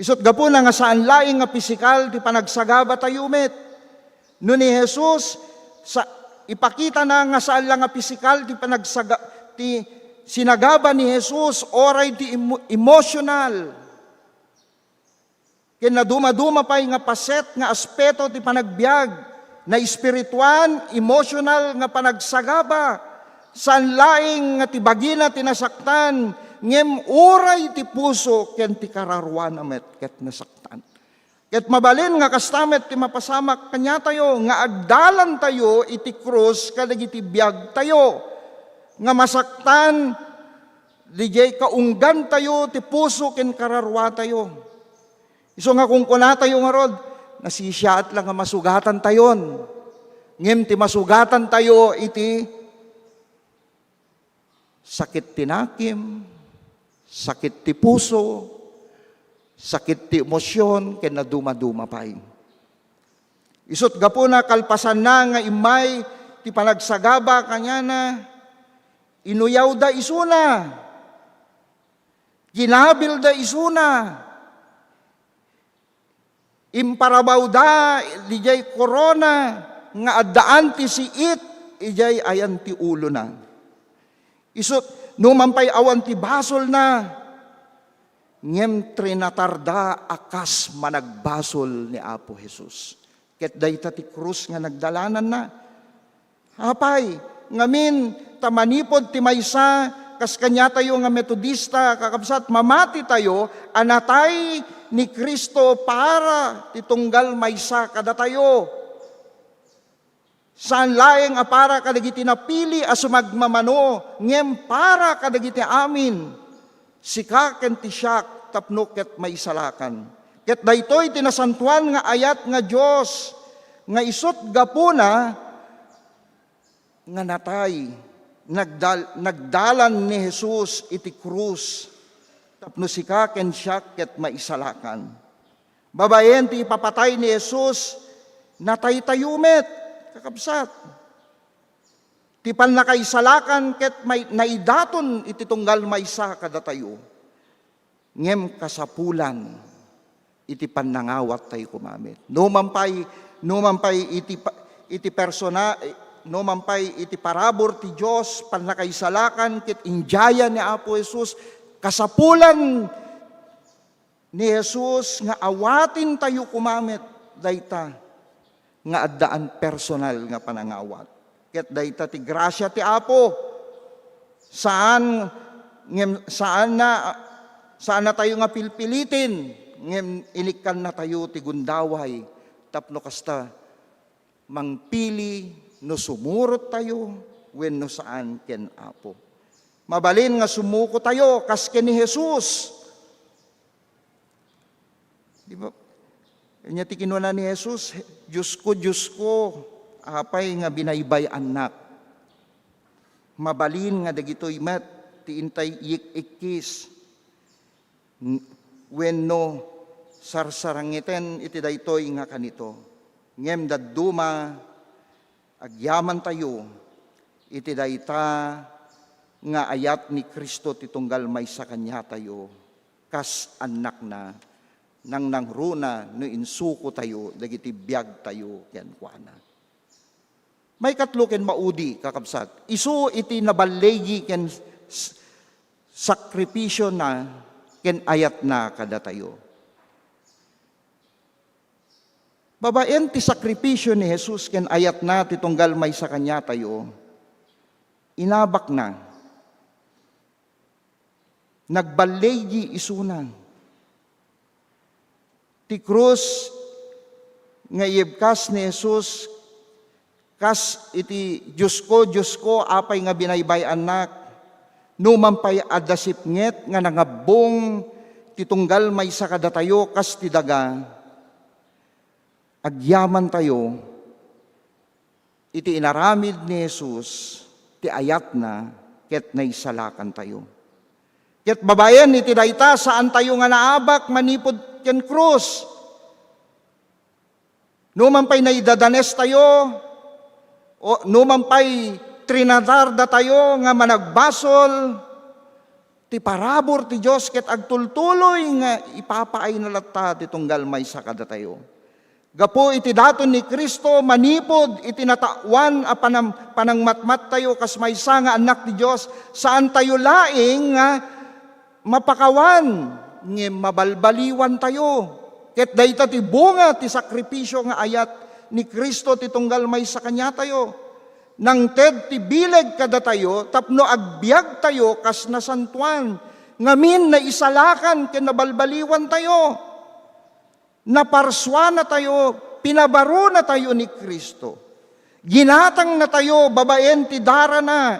Isut gapo na nga saan laing nga pisikal ti panagsagaba tayo met. No ni Jesus sa ipakita na nga saan lang nga pisikal ti sinagaba ni Jesus oray ti emotional. Ken naduma-duma pay nga paset nga aspeto ti panagbiag na espirituan, emotional nga panagsagaba. San laing nga ti bagina tinasaktan, ngem uray ti puso ken ti kararwan amet ket nasaktan. Ket mabalin nga kastamet ti mapasamak kanya tayo, nga agdalan tayo iti krus kadagiti biag tayo, nga masaktan dijay kaunggan tayo ti puso ken kararwa tayo. Iso nga kung kuna tayo nga rod, nasisyaat lang nga masugatan tayon. Ngem ti masugatan tayo iti sakit tinakim, sakit ti puso, sakit ti emosyon, ken naduma-duma pay. Isut gapo na kalpasan na nga imay ti panagsagaba kanya na inuyaw da isuna, ginabil da isuna, imparabaw da dijay korona nga addaan ti siit ijay ayan ti ulo na. Isut no mampay awan ti basol na ngem trinatarda akas managbasol ni Apo Jesus. Ket dayta ti krus nga nagdalanan na. Hapay ngamin tamanipod ti maysa kas kanya tayo nga metodista kakabsat mamati tayo anatay ni Kristo para titunggal maysa kada tayo. Saan laeng para kadagiti napili as sumagmamano ngem para kadagiti amin sika ken ti siak tapno ket maisalakan. Ket daytoy tinasantuan nga ayat nga Dios nga isut gapuna nga natay nagdalan ni Jesus iti krus tapno sika ken siak ket maisalakan. Babayen ti ipapatay ni Jesus natay tayumet kakabsat. Ti panakaisalakan ket may naidaton iti tunggal maysa kada tayo. Ngem kasapulan iti pannangawat tayo kumamit. No mampay iti persona no mampay iti parabor ti Dios panakaisalakan ket injaya ni Apo Jesus kasapulan ni Jesus nga awatin tayo kumamit dayta nga addaan personal nga panangawat. Ket dayta ti grasya ti Apo. Saan na tayo nga pilpilitin ngem inikkan na tayo ti gundaway tapno kasta mangpili no sumurot tayo wenno saan ken Apo. Mabalin nga sumuko tayo kas ken ni Jesus. Di ba? Kanya ti kinuna ni Jesus, Diyos ko, apay nga binaybay anak. Mabalin nga dagitoy met, ti intay ikis. Wenno, sarsarangiten iti daytoy nga kanito. Ngem dadduma, agyaman tayo, iti dayta nga ayat ni Kristo ti tunggal may sa kanya tayo, kas anak na, nang nangruna no insuko tayo, dagiti biyag tayo, ken kuana. May katlo ken maudi, kakabsat. Isu iti nabalegi ken sakripisyo na, ken ayat na kada tayo. Babaen ti sakripisyo ni Jesus ken ayat na ti tunggal may sa kanya tayo, inabak na. Nagbalegi isuna. Ti krus nga iibkas ni Jesus, kas iti Diyos ko, apay nga binaybay anak, numampay adasipnget nga nangabong titunggal may sa kada tayo, kas ti daga, agyaman tayo, iti inaramid ni Jesus, ti ayat na, ket naisalakan tayo. Ket babayan iti dayta, saan tayo nga naabak, manipod ken krus. Numampay naidadanes tayo, o numampay trinatarda tayo, nga managbasol, ti parabor ti Diyos, ket agtultuloy nga ipapaay na latta, ti tunggal may sa kada tayo. Gapo iti daton ni Kristo, manipod iti natawan a panangmatmat tayo, kas maysa nga anak ti Diyos, saan tayo laing nga mapakawan, ng mabalbaliwan tayo. Ket dayta ti bunga ti sakripisyo nga ayat ni Kristo ti tunggal may sa kanya tayo. Nang ted ti bileg kada tayo, tapno agbiag tayo kas nasantuan, ngamin na isalakan ken nabalbaliwan tayo. Naparswa na tayo, pinabaro na tayo ni Kristo. Ginatang na tayo, babaen ti dara na.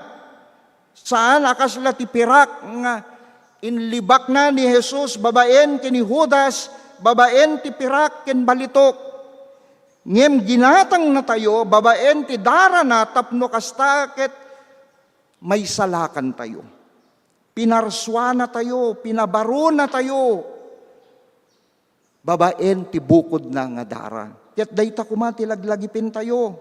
Saan akas la ti pirak nga inlibak na ni Jesus, babaen ken ni Judas, babaen ti pirak ken balitok. Ngem ginatang na tayo, babaen ti dara na, tapno kasta ket may salakan tayo. Pinarswa na tayo, pinabaro na tayo. Babaen ti bukod na nga dara. Ket dayta kumati laglagipin tayo.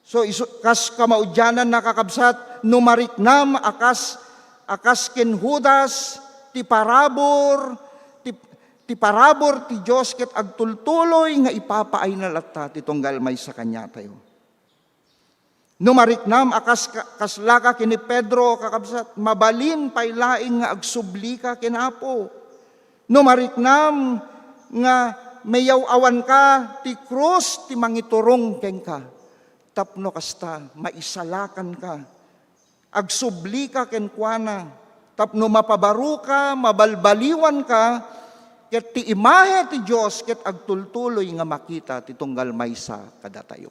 So kas kamaudyanan nakakabsat, numariknam akas ken Judas, ti parabor ti Diyos, ket agtultuloy nga ipapaay na latta, ti tunggal may sa kanya tayo. Numariknam akas kaslaka ken ni Pedro, kakabsat, mabalin paylaing nga agsubli ka ken Apo. Numariknam nga mayaw awan ka, ti krus ti mangiturong ken ka. Tapno kasta, maisalakan ka. Agsubli ka ken kuana, tapno mapabaro ka, mabalbaliwan ka, ket ti imahe ti Diyos, ket agtultuloy nga makita ti tunggal maysa kada tayo.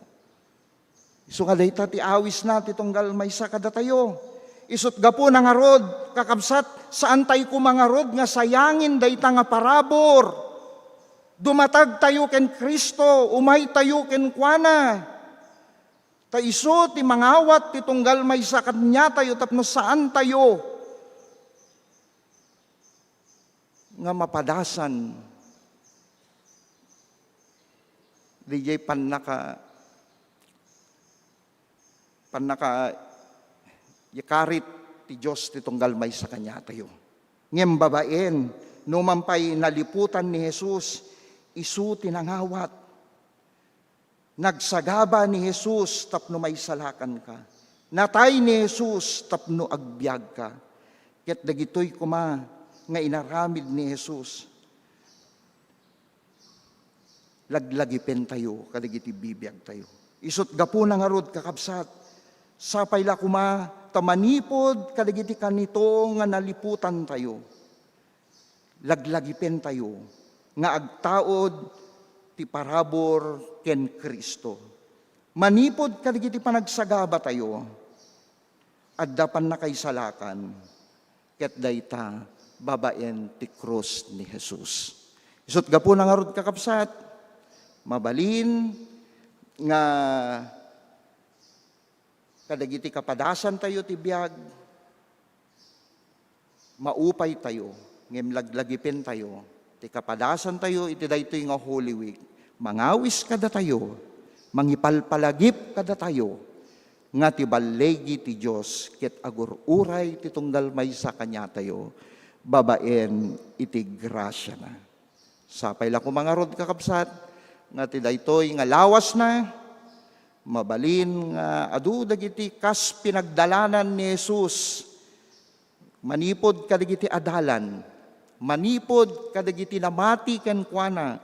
Isu nga dayta ti awis na ti tunggal maysa kada tayo. Isut gapo nangarod, kakabsat, saan tayo kumangarod nga sayangin dayta nga parabor. Dumatag tayo ken Kristo, umay tayo ken kuana. Ta iso ti mangawat ti tunggal maysa kanya tayo, tapno saan tayo nga mapadasan. Dijay panaka yakarit ti Diyos ti tunggal may sa kanya tayo. Ngem babaen, numampay naliputan ni Jesus, isu tinangawat. Nagsagaba ni Jesus, tapno may salakan ka. Natay ni Jesus, tapno agbyag ka. Ket dagitoy kuma nga inaramid ni Jesus. Laglagipin tayo, kadagiti bibiyag tayo. Isut gapo nangarod kakabsat, sapay la kuma, tamanipod, kadagiti kanito nga naliputan tayo. Laglagipin tayo, nga agtaod, ti parabor ken Kristo. Manipod kadagiti panagsagaba tayo, addapan na kay salakan, ket dayta babaen ti krus ni Jesus. Isut gapo na nga rod kakabsat, mabalin nga kadagiti kapadasan tayo ti biyag, maupay tayo, ngem laglagipin tayo, ti kapadasan tayo, iti daytoy nga Holy Week, mangawis kada tayo, mangipalpalagip kada tayo, nga ti balegi ti Diyos, ket agururay ti tunggal may sa kanya tayo, babaen iti grasya na. Sapay la ko mga rod kakabsat, nga ti daytoy nga lawas na, mabalin nga adu dagiti kas pinagdalanan ni Jesus, manipod kadagiti adalan, manipod kadagiti namati ken kuana,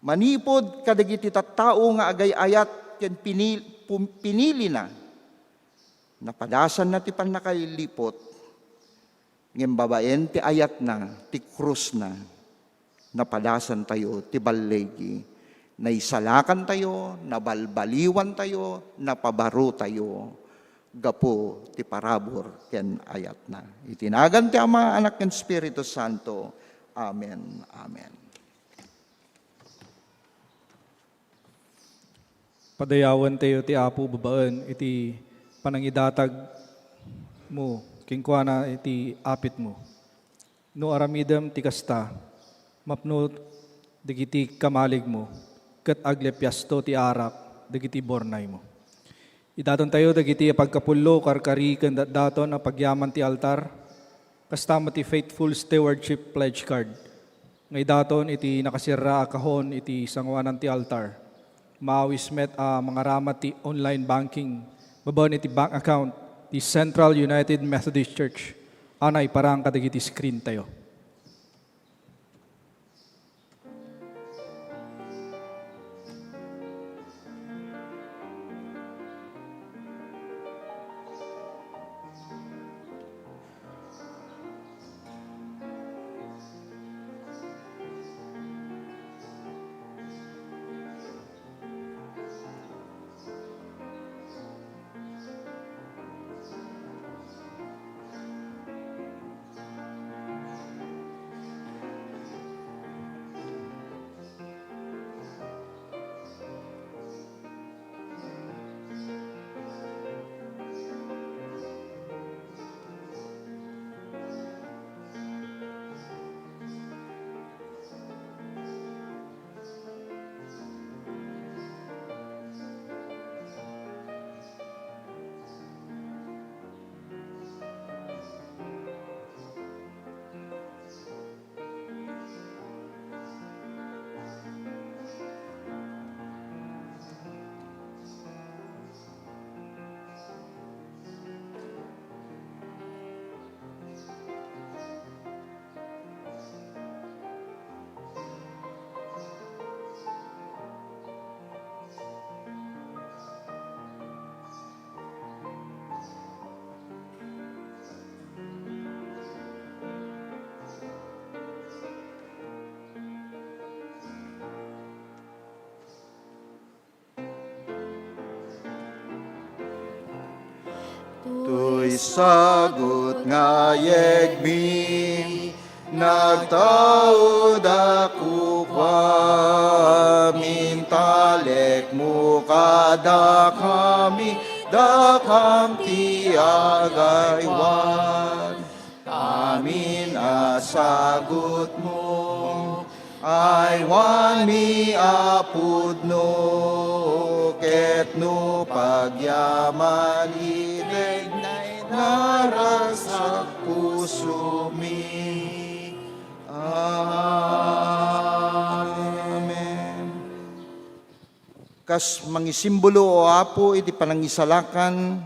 manipod kadagiti tattao nga agay-ayat ken pinili na, napadasan na ti panakailipot, ngem babaen ti ayat na, ti krus na, napadasan tayo, ti balegi, naisalakan tayo, nabalbaliwan tayo, napabaro tayo, gapo ti parabor ken ayat na. Itinagan ti Ama, Anak ken Espiritu Santo. Amen. Amen. Padayawan tayo ti Apo babaan iti panangidatag mo, kingkuana iti apit mo. No aramidem ti kasta, mapno digiti kamalig mo, ket aglepyasto ti arak, digiti bornay mo. Idaton tayo dagiti pagkapullo, karkari, ken daton a pagyaman ti altar, kastama ti faithful stewardship pledge card. Ngay daton iti nakasira a kahon iti sangwanan ti altar. Maawis met a mga ramat ti online banking, babaon iti bank account, ti Central United Methodist Church. Anay parang kadagiti screen tayo. Tuy sagot nga yegmi, nagtaod ako mintalek mo kada kami, dakam ti agaywan. Amin asagot mo, aywan mi apud no, ket no pagyaman ileg narasak puso mi. Amen. Kas mangisimbolo o Apo iti panangisalakan,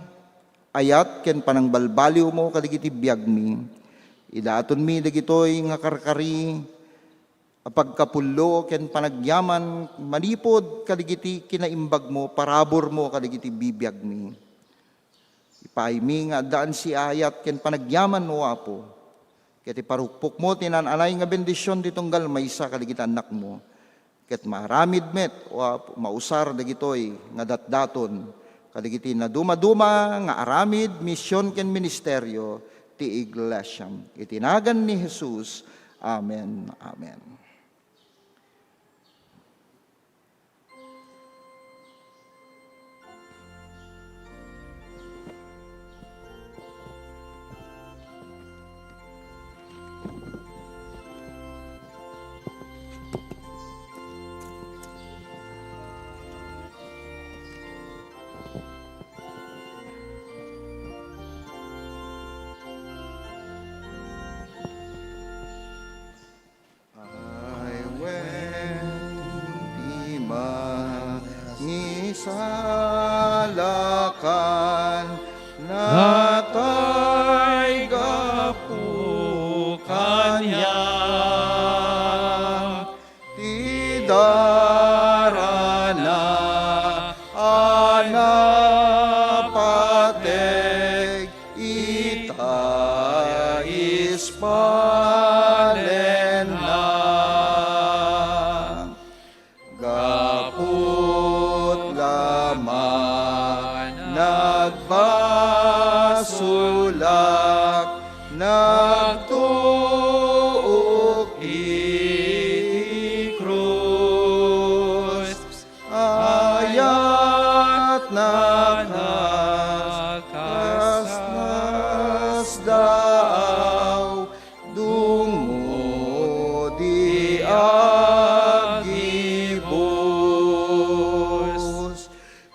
ayat ken panangbalbaliw mo kadigiti biag mi. Idaton mi dagitoy nga karkari, pagkapullo ken panagyaman, manipod kadigiti kinaimbag mo, parabor mo kadigiti bibiyag mi. Ipaimi nga daan si ayat ken panagyaman mo Apo. Ket iparukpok mo tinananay nga bendisyon ditunggal maysa kadigiti anak mo. Ket maramid met o Apo, mausar dagitoy nga datdaton kadigiti na duma-duma nga aramid misyon ken ministeryo ti iglesia. Itinagan ni Jesus. Amen. Amen. Dalakan natay gapu kanya ti darana anapateg ita ispalen na gaput laman nagbasulak nagtuok krus ayat nakasnas daw dungo di agibus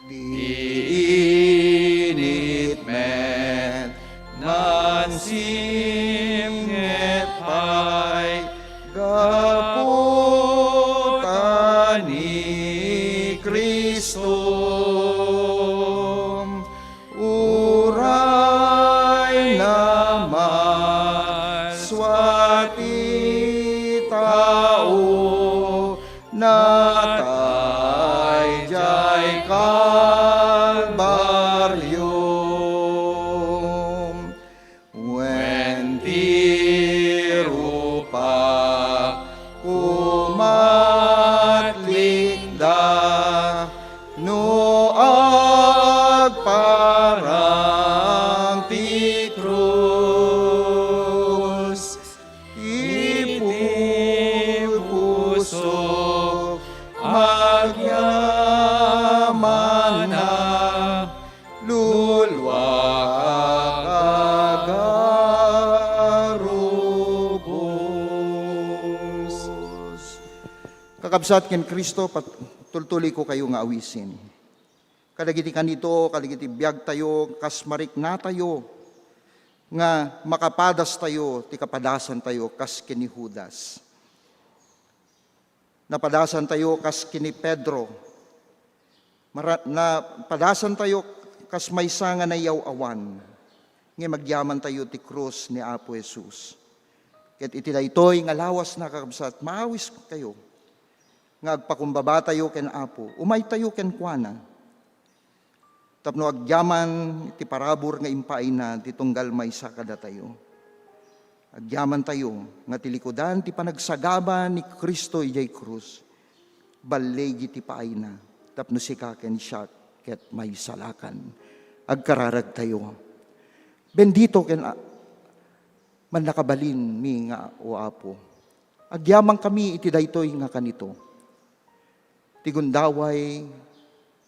di init men nansimnget pay gaputan ni Kristo uray naman swati tao natay jay kalbaryo when tirupa kumatlikda no agparang ti krus ipupuso agyaman na lulwa kagarubos. Kakabsat ken Kristo, tultuloy ko kayo nga awisin. Kadagiti kanito, kadagiti biyag tayo, kasmarik na tayo, nga makapadas tayo, ti kapadasan tayo, kas kini Judas. Napadasan tayo, kas kini Pedro. Napadasan tayo, kas maysa nga nayaw awan. Nga magyaman tayo ti krus ni Apo Jesus. Ket iti daytoy nga lawas na kakabsat, maawis kayo. Nga agpakumbaba tayo ken Apo, umay tayo ken kuana. Tapno agyaman iti parabor nga impay na ti tunggal maysa kada tayo. Agyaman tayo nga tilikodan ti panagsagaban ni Kristo ijay krus. Balegi ti paay na tapno sika ken siya ket may salakan. Agkararag tayo. Bendito ken man nakabalin mi nga o Apo. Agyaman kami iti daytoy nga kanito. Ti gundaway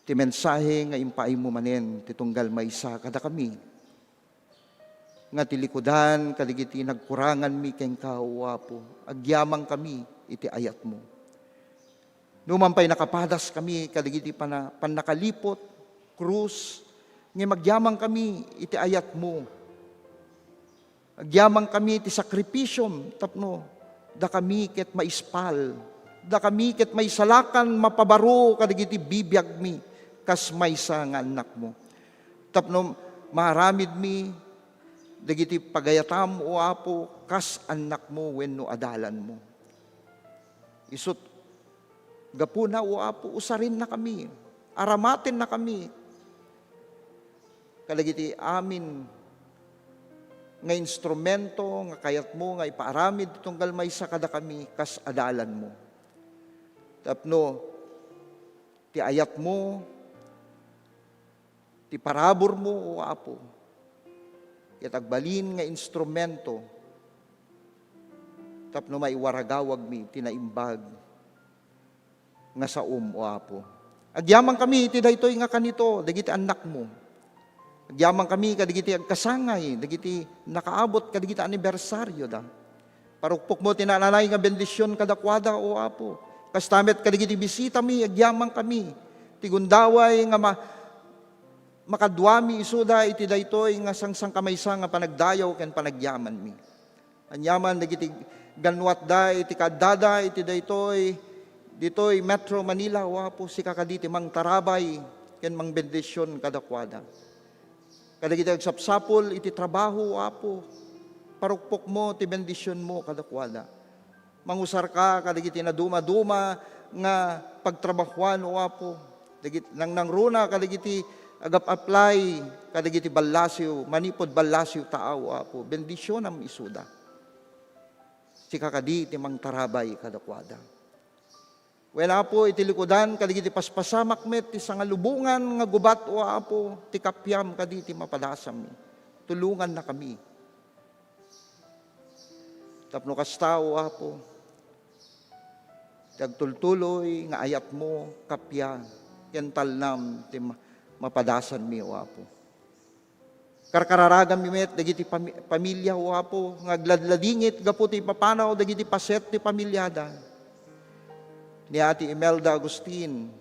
ti mensahe nga impay mo manen ti tunggal maysa kada kami. Nga tilikodan kadigiti nagkurangan mi ken kao Apo. Agyamang kami iti ayat mo. Numampay nakapadas kami kadigiti panakalipot krus nga magyamang kami iti ayat mo. Agyamang kami iti sakripisyom tapno da kami ket maispal. Da kami ket may salakan mapabaro kadigiti bibiyag mi kas maysa nga anak mo. Tapno maramid mi dagiti pagayatam o Apo kas anak mo wenno adalan mo. Isut gapuna o Apo usarin na kami, aramaten na kami. Kadagiti amin nga instrumento nga kayat mo nga ipaaramid tunggal maysa kada kami kas adalan mo. Tapno ti ayat mo, ti parabor mo o Apo, ket agbalin nga instrumento, tapno maiwaragawag mi, tinaimbag, nga saom o Apo. Agyamang kami, iti daytoy nga kanito, dagiti anak mo. Agyamang kami, kadigiti agkasangay, dagiti nakaabot, kadigiti anibersaryo da. Parukpok mo, tinananay nga bendisyon kadakwada o Apo. Kastamet kadigiti bisita mi, agyamang kami. Tigundaway nga makadwami isuda iti daytoy nga sangsang kamaysa nga panagdayaw ken panagyaman mi. Anyaman dagiti ganwat da iti kadada iti daytoy Metro Manila, wapo si kakaditi mang tarabay, ken mang bendisyon kadakwada. Kadagiti agsapsapol, iti trabaho, o Apo. Parukpok mo, ti bendisyon mo kadakwada. Mangusar ka, kadagiti na duma-duma, nga pagtrabahuan, o Apo. Nang nangruna, kadagiti agap-apply, kadagiti balasyo, manipod balasyo tao, o Apo. Bendisyon ang isuda. Si kakadi, ti mang tarabay kadakwada. Wala po iti likudan, kadagiti paspasamak met, ti sangalubungan nga gubat, o Apo, ti kapyam kaditi mapadasam. Tulungan na kami. Tapno kasta, o Apo, tagtultuloy nga ayat mo, kapya, kental nam, ti mapadasan mi, o Apo. Karkararagan mi met, dagiti pamilya, o Apo, nga gladladingit, gapu ti papanaw, dagiti paset ti pamilyada. Ni Ate Imelda Agustin,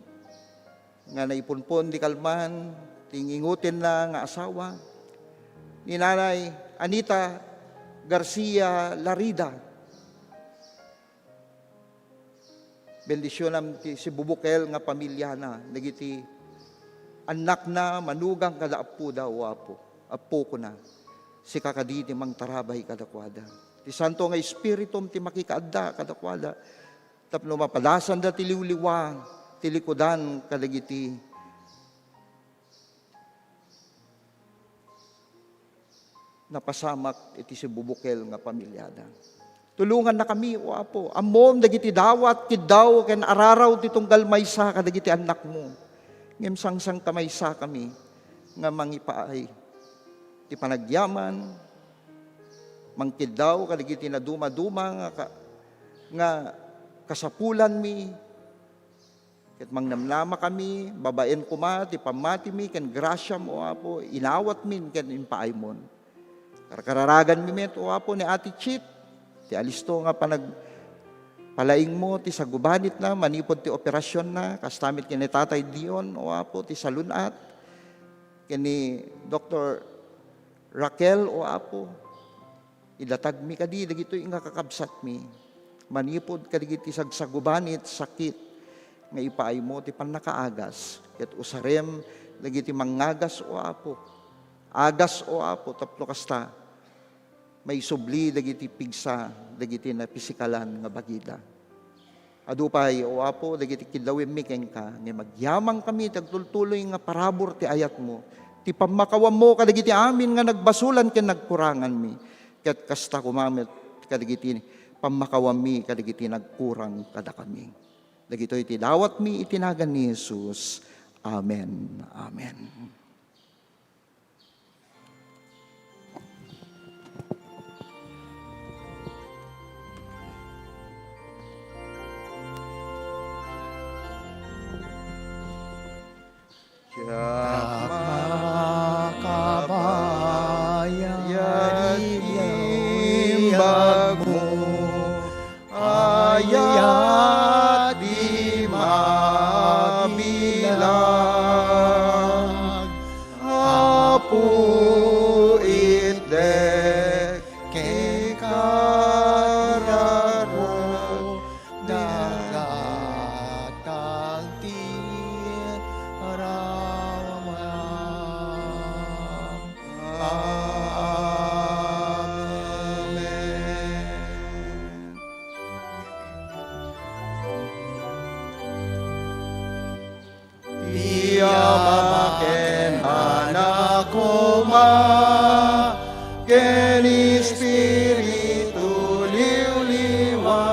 nga naipunpon di kalman, tingingutin na nga asawa. Ni Nanay Anita Garcia Larida. Bendisyon ti si Bubukel nga pamilya na, nagiti anak na manugang kada apo daw, apo ko na, si kakaditi mang tarabay kadakwada. Ti santo nga espiritum ti makikaadda kadakwada, tapno mapadasan da tiliwliwa, tilikudan kadagiti. Napasamak iti si Bubukel nga pamilyada. Tulungan na kami, o Apo. Amom dagiti dawat, kidaw, ken araraw titunggal maysa kadagiti anak mo. Ngem sangsang kamaysa kami, nga mangipaay. Ti panagyaman, mangkidaw kadagiti na duma-duma nga kasapulan mi, ket mangnamnama kami, babaen kuma, ti pamati mi, ken grasya mo, Apo, inawat min, ken impaay-mon. Kararagan mi met, o Apo, ni Ate Chit, ti alisto nga palaing mo, ti sagubanit na, manipod ti operasyon na, kastamit ken ni Tatay Dion, o Apo, ti salunat, ken ni Dr. Raquel, o Apo, idatag mi kadi, dagitoy nga kakabsat mi, manipod kadigiti sagsagubanit sakit nga ipaay mo ti pannakaagas ket usarem dagiti mangagas, o Apo. Agas, o Apo, tapno kasta may subli dagiti pigsa dagiti na pisikalan nga bagida. Adupay, o Apo, dagiti kidawim mi ken ka nga magyamang kami tagtultuloy nga parabor ti ayat mo. Ti pamakawam mo kadagiti amin nga nagbasulan ken nagkurangan mi. Ket kasta kumamit kadagiti pamakawam mi kadagiti nagkurang kada kami. Dagitoy iti dawat mi itinagan ni Jesus. Amen. Amen. Makabayan imbag mo, ayat di mabilang. Apo itdek kekararo dagatang tiraramam. Amen. Tiyamaken anak ko ma, ken Espiritu liwliwa,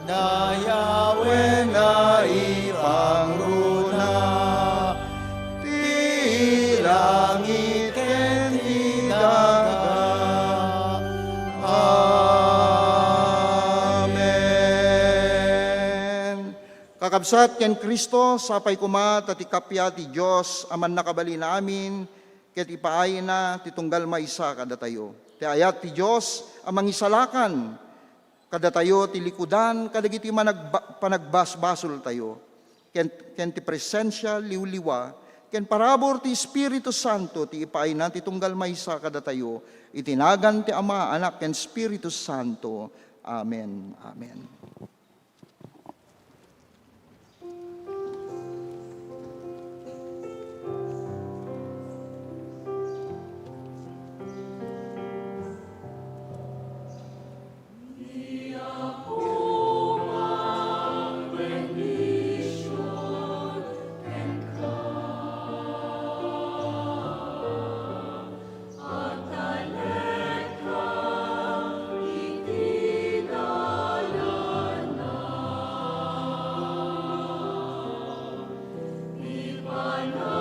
nayawen na ipangruna, ti langit ken ti dagat. Amen. Kakabsat ken Kristo, sapay kuma, tati kapya ti Diyos, aman nakabali na amin, ket ipaay na titunggal maysa kada tayo. Ti ayat ti Diyos, amang isalakan, kada tayo ti likudan, kadagiti panagbasbasol tayo. Ken ti presensya liwliwa, ken parabor ti Espiritu Santo, ti ipaay na titunggal maysa kada tayo, itinagan ti Ama, Anak, ken Espiritu Santo. Amen. Amen. mo